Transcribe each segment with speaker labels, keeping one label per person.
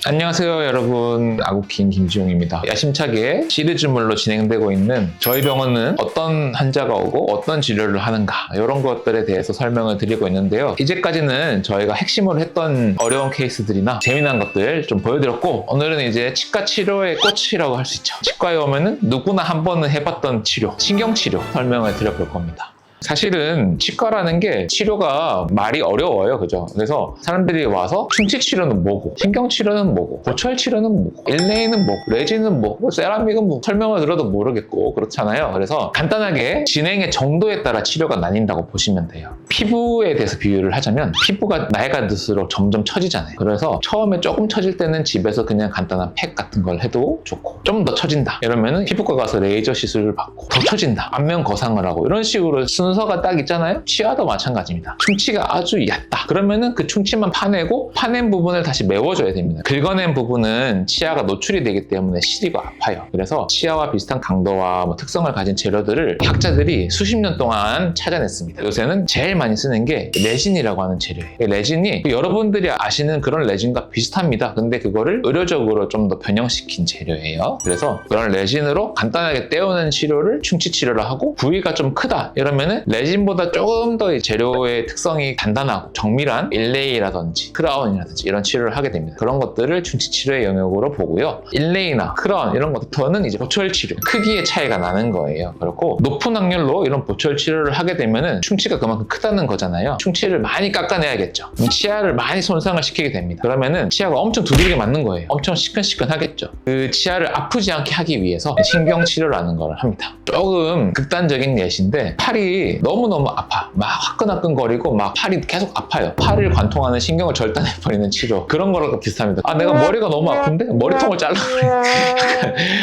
Speaker 1: 안녕하세요 여러분, 아구킨 김지용입니다. 야심차게 시리즈물로 진행되고 있는 저희 병원은 어떤 환자가 오고 어떤 치료를 하는가, 이런 것들에 대해서 설명을 드리고 있는데요. 이제까지는 저희가 핵심으로 했던 어려운 케이스들이나 재미난 것들 좀 보여드렸고, 오늘은 이제 치과 치료의 꽃이라고 할 수 있죠. 치과에 오면은 누구나 한 번은 해봤던 치료, 신경치료 설명을 드려볼 겁니다. 사실은 치과라는 게 치료가 말이 어려워요, 그죠? 그래서 사람들이 와서 충치 치료는 뭐고, 신경 치료는 뭐고, 고철 치료는 뭐고, 일레이는 뭐고, 레진은 뭐고, 세라믹은 뭐 설명을 들어도 모르겠고 그렇잖아요. 그래서 간단하게 진행의 정도에 따라 치료가 나뉜다고 보시면 돼요. 피부에 대해서 비유를 하자면 피부가 나이가 들수록 점점 처지잖아요. 그래서 처음에 조금 처질 때는 집에서 그냥 간단한 팩 같은 걸 해도 좋고, 좀 더 처진다 이러면은 피부과 가서 레이저 시술을 받고, 더 처진다 안면 거상을 하고, 이런 식으로 순서가 딱 있잖아요. 치아도 마찬가지입니다. 충치가 아주 얕다 그러면은 그 충치만 파내고, 파낸 부분을 다시 메워줘야 됩니다. 긁어낸 부분은 치아가 노출이 되기 때문에 시리고 아파요. 그래서 치아와 비슷한 강도와 특성을 가진 재료들을 학자들이 수십 년 동안 찾아냈습니다. 요새는 제일 많이 쓰는 게 레진이라고 하는 재료예요. 레진이 여러분들이 아시는 그런 레진과 비슷합니다. 근데 그거를 의료적으로 좀 더 변형시킨 재료예요. 그래서 그런 레진으로 간단하게 떼우는 치료를 충치 치료를 하고, 부위가 좀 크다 이러면은 레진보다 조금 더 재료의 특성이 단단하고 정밀한 일레이라든지 크라운이라든지 이런 치료를 하게 됩니다. 그런 것들을 충치 치료의 영역으로 보고요. 일레이나 크라운 이런 것부터는 이제 보철 치료, 크기의 차이가 나는 거예요. 그렇고 높은 확률로 이런 보철 치료를 하게 되면은 충치가 그만큼 크다는 거잖아요. 충치를 많이 깎아내야겠죠. 치아를 많이 손상을 시키게 됩니다. 그러면은 치아가 엄청 두들겨 맞는 거예요. 엄청 시큰시큰하겠죠. 그 치아를 아프지 않게 하기 위해서 신경치료라는 걸 합니다. 조금 극단적인 예시인데, 팔이 너무너무 아파. 막 화끈화끈거리고 막 팔이 계속 아파요. 팔을 관통하는 신경을 절단해버리는 치료, 그런 거랑 비슷합니다. 내가 머리가 너무 아픈데 머리통을 잘라버리는.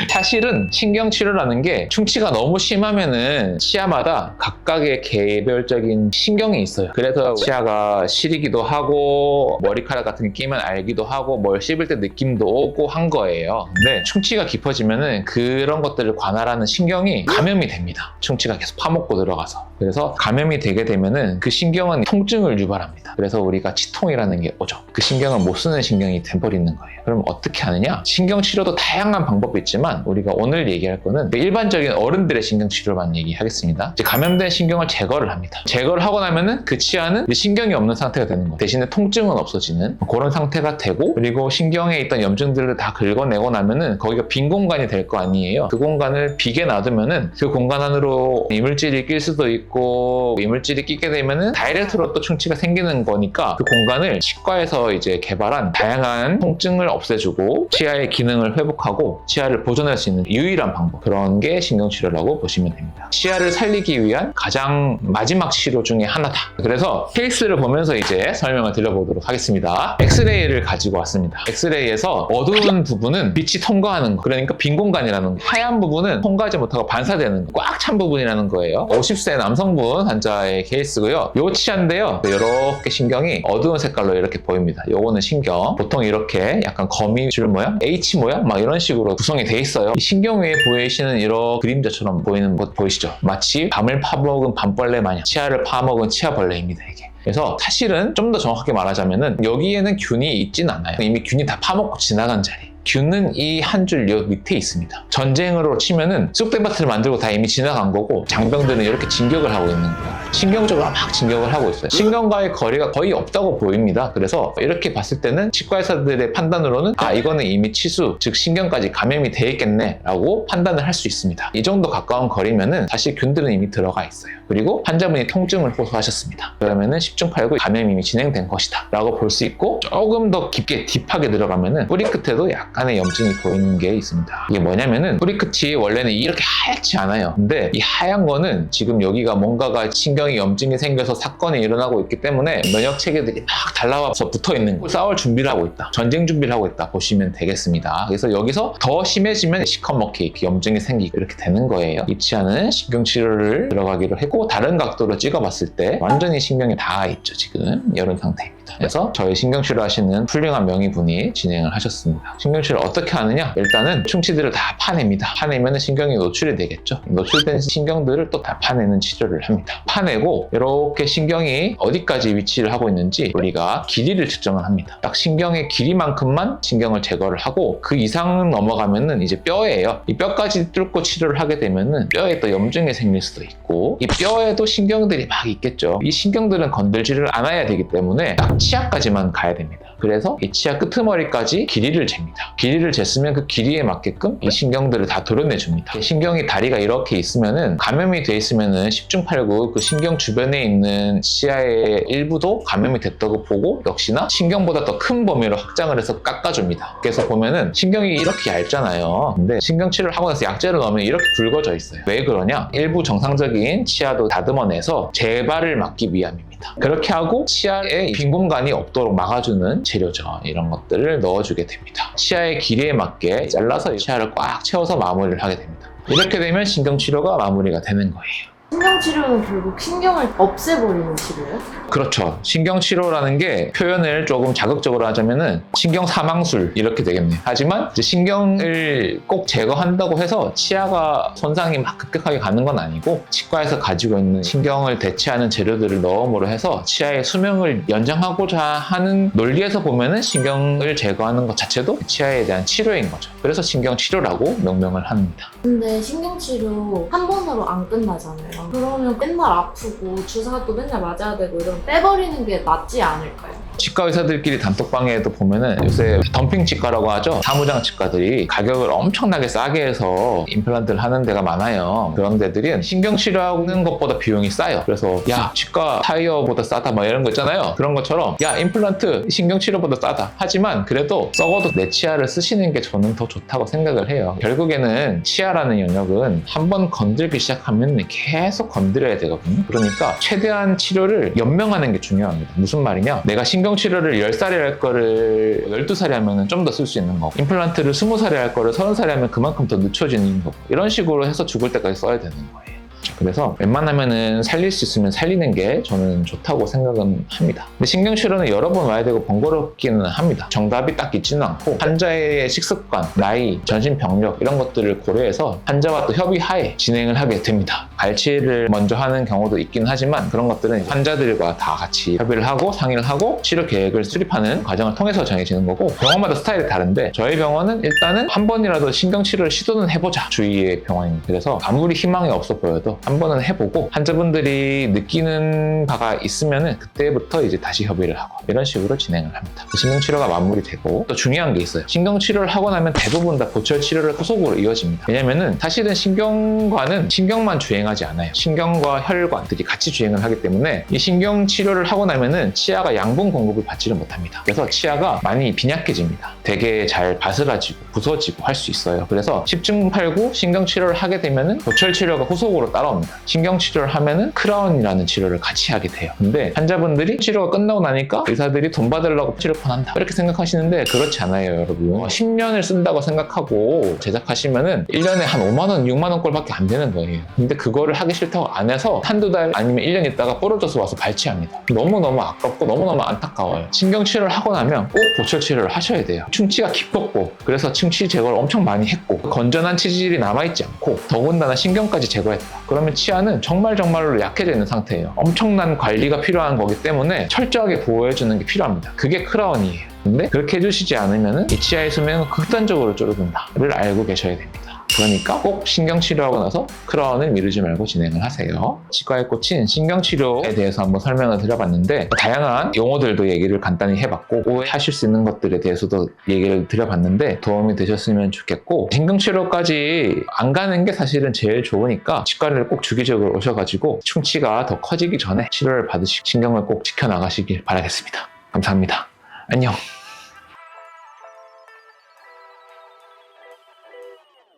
Speaker 1: 사실은 신경치료라는 게 충치가 너무 심하면은 치아마다 각각의 개별적인 신경이 있어요. 그래서 치아가 시리기도 하고, 머리카락 같은 게 끼면 알기도 하고, 뭘 씹을 때 느낌도 오고 한 거예요. 근데 충치가 깊어지면은 그런 것들을 관할하는 신경이 감염이 됩니다. 충치가 계속 파먹고 들어가서. 그래서 감염이 되게 되면은 그 신경은 통증을 유발합니다. 그래서 우리가 치통이라는 게 오죠. 그 신경을 못 쓰는 신경이 돼버리는 거예요. 그럼 어떻게 하느냐? 신경치료도 다양한 방법이 있지만 우리가 오늘 얘기할 거는 일반적인 어른들의 신경치료만 얘기하겠습니다. 이제 감염된 신경을 제거를 합니다. 제거를 하고 나면은 그 치아는 신경이 없는 상태가 되는 거예요. 대신에 통증은 없어지는 그런 상태가 되고, 그리고 신경에 있던 염증들을 다 긁어내고 나면은 거기가 빈 공간이 될 거 아니에요. 그 공간을 비게 놔두면은 그 공간 안으로 이물질이 낄 수도 있고, 이물질이 끼게 되면은 다이렉트로 또 충치가 생기는 거니까 그 공간을 치과에서 이제 개발한 다양한 통증을 없애주고 치아의 기능을 회복하고 치아를 보존할 수 있는 유일한 방법, 그런 게 신경치료라고 보시면 됩니다. 치아를 살리기 위한 가장 마지막 치료 중에 하나다. 그래서 케이스를 보면서 이제 설명을 드려보도록 하겠습니다. 엑스레이를 가지고 왔습니다. 엑스레이에서 어두운 부분은 빛이 통과하는 거, 그러니까 빈 공간이라는 거, 하얀 부분은 통과하지 못하고 반사되는 거, 꽉 찬 부분이라는 거예요. 50세 남성분 환자의 케이스고요. 요 치아인데요, 이렇게 신경이 어두운 색깔로 이렇게 보입니다. 요거는 신경, 보통 이렇게 약간 거미줄 모양, H 모양 막 이런 식으로 구성이 돼 있어요. 신경 위에 보이시는 이런 그림자처럼 보이는 것 보이시죠? 마치 밤을 파먹은 밤벌레 마냥 치아를 파먹은 치아벌레입니다, 이게. 그래서 사실은 좀 더 정확하게 말하자면은 여기에는 균이 있진 않아요. 이미 균이 다 파먹고 지나간 자리. 균은 이 한 줄 요 밑에 있습니다. 전쟁으로 치면은 쑥대밭을 만들고 다 이미 지나간 거고, 장병들은 이렇게 진격을 하고 있는 거예요. 신경적으로 막 진격을 하고 있어요. 신경과의 거리가 거의 없다고 보입니다. 그래서 이렇게 봤을 때는 치과 의사들의 판단으로는 이거는 이미 치수, 즉 신경까지 감염이 돼 있겠네 라고 판단을 할 수 있습니다. 이 정도 가까운 거리면은 사실 균들은 이미 들어가 있어요. 그리고 환자분이 통증을 호소하셨습니다. 그러면은 10중 8구 감염이 이미 진행된 것이다 라고 볼 수 있고, 조금 더 깊게 딥하게 들어가면은 뿌리 끝에도 약간의 염증이 보이는 게 있습니다. 이게 뭐냐면은 뿌리 끝이 원래는 이렇게 하얗지 않아요. 근데 이 하얀 거는 지금 여기가 뭔가가 신경이 염증이 생겨서 사건이 일어나고 있기 때문에 면역 체계들이 막 달라와서 붙어 있는 거예요. 싸울 준비를 하고 있다, 전쟁 준비를 하고 있다 보시면 되겠습니다. 그래서 여기서 더 심해지면 시커멓게 이렇게 염증이 생기고 이렇게 되는 거예요. 이 치아는 신경치료를 들어가기로 했고, 다른 각도로 찍어봤을 때 완전히 신경이 닿아 있죠. 지금 이런 상태입니다. 합니다. 그래서 저희 신경치료 하시는 훌륭한 명의분이 진행을 하셨습니다. 신경치료를 어떻게 하느냐? 일단은 충치들을 다 파냅니다. 파내면 신경이 노출이 되겠죠. 노출된 신경들을 또 다 파내는 치료를 합니다. 파내고 이렇게 신경이 어디까지 위치를 하고 있는지 우리가 길이를 측정을 합니다. 딱 신경의 길이만큼만 신경을 제거를 하고 그 이상 넘어가면은 이제 뼈예요. 이 뼈까지 뚫고 치료를 하게 되면은 뼈에 또 염증이 생길 수도 있고 이 뼈에도 신경들이 막 있겠죠. 이 신경들은 건들지를 않아야 되기 때문에 딱 치아까지만 가야 됩니다. 그래서 이 치아 끄트머리까지 길이를 잽니다. 길이를 쟀으면 그 길이에 맞게끔 이 신경들을 다 도려내줍니다. 신경이 다리가 이렇게 있으면은 감염이 돼 있으면은 10중 8구 그 신경 주변에 있는 치아의 일부도 감염이 됐다고 보고 역시나 신경보다 더 큰 범위로 확장을 해서 깎아줍니다. 그래서 보면은 신경이 이렇게 얇잖아요. 근데 신경치료를 하고 나서 약재를 넣으면 이렇게 굵어져 있어요. 왜 그러냐? 일부 정상적인 치아도 다듬어내서 재발을 막기 위함입니다. 그렇게 하고 치아에 빈 공간이 없도록 막아주는 재료죠. 이런 것들을 넣어주게 됩니다. 치아의 길이에 맞게 잘라서 치아를 꽉 채워서 마무리를 하게 됩니다. 이렇게 되면 신경치료가 마무리가 되는 거예요.
Speaker 2: 신경치료는 결국 신경을 없애버리는 치료예요?
Speaker 1: 그렇죠. 신경치료라는 게 표현을 조금 자극적으로 하자면은 신경사망술 이렇게 되겠네요. 하지만 이제 신경을 꼭 제거한다고 해서 치아가 손상이 막 급격하게 가는 건 아니고 치과에서 가지고 있는 신경을 대체하는 재료들을 넣음으로 해서 치아의 수명을 연장하고자 하는 논리에서 보면은 신경을 제거하는 것 자체도 치아에 대한 치료인 거죠. 그래서 신경치료라고 명명을 합니다.
Speaker 2: 근데 신경치료 한 번으로 안 끝나잖아요. 그러면 맨날 아프고 주사도 맨날 맞아야 되고 이러면 빼버리는 게 낫지 않을까요?
Speaker 1: 치과 의사들끼리 단톡방에도 보면은 요새 덤핑 치과라고 하죠. 사무장 치과들이 가격을 엄청나게 싸게 해서 임플란트를 하는 데가 많아요. 그런 데들은 신경 치료하는 것보다 비용이 싸요. 그래서 야 치과 타이어보다 싸다 막 이런 거 있잖아요. 그런 것처럼 야 임플란트 신경 치료보다 싸다. 하지만 그래도 썩어도 내 치아를 쓰시는 게 저는 더 좋다고 생각을 해요. 결국에는 치아라는 영역은 한번 건들기 시작하면 계속 건드려야 되거든요. 그러니까 최대한 치료를 연명하는 게 중요합니다. 무슨 말이냐? 내가 신경치료를 10살에 할 거를 12살에 하면 좀 더 쓸 수 있는 거고 임플란트를 20살에 할 거를 30살에 하면 그만큼 더 늦춰지는 거고 이런 식으로 해서 죽을 때까지 써야 되는 거예요. 그래서 웬만하면은 살릴 수 있으면 살리는 게 저는 좋다고 생각은 합니다. 근데 신경치료는 여러 번 와야 되고 번거롭기는 합니다. 정답이 딱 있지는 않고 환자의 식습관, 나이, 전신병력 이런 것들을 고려해서 환자와 또 협의하에 진행을 하게 됩니다. 발치를 먼저 하는 경우도 있긴 하지만 그런 것들은 환자들과 다 같이 협의를 하고 상의를 하고 치료 계획을 수립하는 과정을 통해서 정해지는 거고 병원마다 스타일이 다른데 저희 병원은 일단은 한 번이라도 신경치료를 시도는 해보자 주의의 병원입니다. 그래서 아무리 희망이 없어 보여도 한 번은 해보고 환자분들이 느끼는 바가 있으면은 그때부터 이제 다시 협의를 하고 이런 식으로 진행을 합니다. 신경치료가 마무리되고 또 중요한 게 있어요. 신경치료를 하고 나면 대부분 다 보철치료를 후속으로 이어집니다. 왜냐면은 사실은 신경과는 신경만 주행하지 않아요. 신경과 혈관들이 같이 주행을 하기 때문에 이 신경치료를 하고 나면은 치아가 양분 공급을 받지를 못합니다. 그래서 치아가 많이 빈약해집니다. 되게 잘 바스라지고 부서지고 할 수 있어요. 그래서 10중 8구 신경치료를 하게 되면은 보철치료가 후속으로 따라옵니다. 신경치료를 하면은 크라운이라는 치료를 같이 하게 돼요. 근데 환자분들이 치료가 끝나고 나니까 의사들이 돈 받으려고 치료판 한다 이렇게 생각하시는데 그렇지 않아요, 여러분. 10년을 쓴다고 생각하고 제작하시면은 1년에 한 5만 원, 6만 원 꼴밖에 안 되는 거예요. 근데 그거를 하기 싫다고 안 해서 한두 달 아니면 1년 있다가 부러져서 와서 발치합니다. 너무너무 아깝고 너무너무 안타까워요. 신경치료를 하고 나면 꼭 보철치료를 하셔야 돼요. 충치가 깊었고 그래서 충치 제거를 엄청 많이 했고 건전한 치질이 남아있지 않고 더군다나 신경까지 제거했다. 그러면 치아는 정말로 약해져 있는 상태예요. 엄청난 관리가 필요한 거기 때문에 철저하게 보호해주는 게 필요합니다. 그게 크라운이에요. 근데 그렇게 해주시지 않으면 이 치아의 수명은 극단적으로 줄어든다를 알고 계셔야 됩니다. 그러니까 꼭 신경치료하고 나서 크라운을 미루지 말고 진행을 하세요. 치과에 꽂힌 신경치료에 대해서 한번 설명을 드려봤는데 다양한 용어들도 얘기를 간단히 해봤고 오해하실 수 있는 것들에 대해서도 얘기를 드려봤는데 도움이 되셨으면 좋겠고 신경치료까지 안 가는 게 사실은 제일 좋으니까 치과를 꼭 주기적으로 오셔가지고 충치가 더 커지기 전에 치료를 받으시고 신경을 꼭 지켜나가시길 바라겠습니다. 감사합니다. 안녕.